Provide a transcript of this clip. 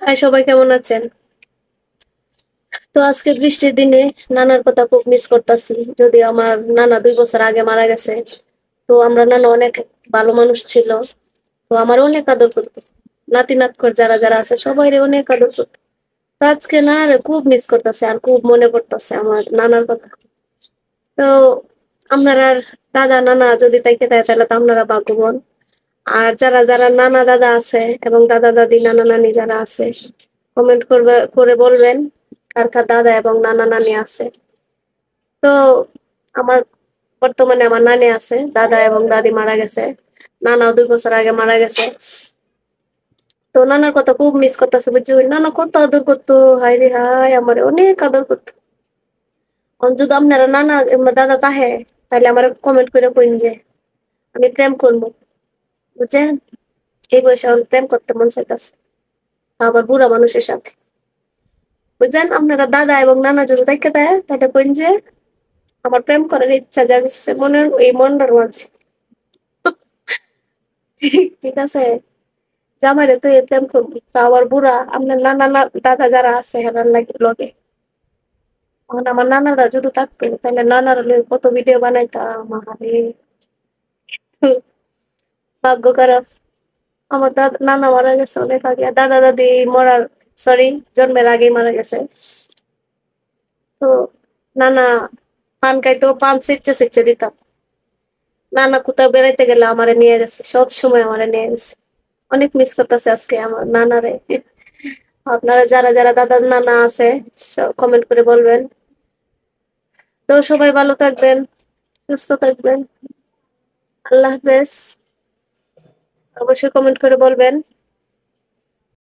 High, সবাই কেমন আছেন? তো আজকে বৃষ্টির দিনে নানার কথা খুব মিস করতেছি। যদি আমার নানা 2 বছর আগে মারা গেছে। তো আমরা নানা অনেক ভালো মানুষ ছিল। তো আমার অনেক আদর করতো। নাতি নাতকর যারা যারা আছে সবাই অনেক আদর করতো। তো আজকে না রে খুব মিস করতেছে আর খুব মনে পড়তেছে আমার নানার কথা। তো আপনারা দাদা নানা যদি তাইকে দেয় তাহলে তো আপনারা ভাগ্যবান। আর যারা যারা নানা দাদা আছে এবং দাদা দাদি নানা নানি যারা আছে, কমেন্ট করবে করে বলবেন কার কার দাদা এবং নানা নানি আছে। তো আমার বর্তমানে আমার নানি আছে, দাদা এবং দাদি মারা গেছে। নানাও 2 বছর আগে মারা গেছে। তো নানার কথা খুব মিস করতেছে, বুঝছি। ওই নানা কত আদর করতো, হাই রে হাই, আমার অনেক আদর করতো। যদি আপনারা নানা দাদা তাহে, তাহলে আমার কমেন্ট করে কইন যে আমি প্রেম করবো, বুঝছেন। এই বয়সে আমার প্রেম করতে মন চাইতেছে, আবার বুড়া মানুষের সাথে, বুঝছেন। আপনারা দাদা এবং নানা যদি দেখে দেয় তাহলে কইন যে আমার প্রেম করার ইচ্ছা জাগছে মনের এই মনটার মাঝে। ঠিক আছে, জামাইরে তুই প্রেম করবি, তা আবার বুড়া আপনার নানা দাদা যারা আছে হেরার লাগে লগে। এখন আমার নানারা যদি থাকতো তাহলে নানারা লগে কত ভিডিও বানাইতাম, আহারে। ভাগ্য খারাপ, আমার দাদা নানা মারা গেছে অনেক আগে, আর দাদা দাদি মরার, সরি, জন্মের আগেই মারা গেছে। তো নানা পান খাইতো, পান সেচ্ছে সেচ্ছে দিতাম। নানা কোথাও বেড়াইতে গেলে আমারে নিয়ে গেছে, সব সময় আমারে নিয়ে গেছে। অনেক মিস করতেছে আজকে আমার নানারে। আপনারা যারা যারা দাদা নানা আছে কমেন্ট করে বলবেন। তো সবাই ভালো থাকবেন, সুস্থ থাকবেন। আল্লাহ হাফেজ। অবশ্যই কমেন্ট করে বলবেন।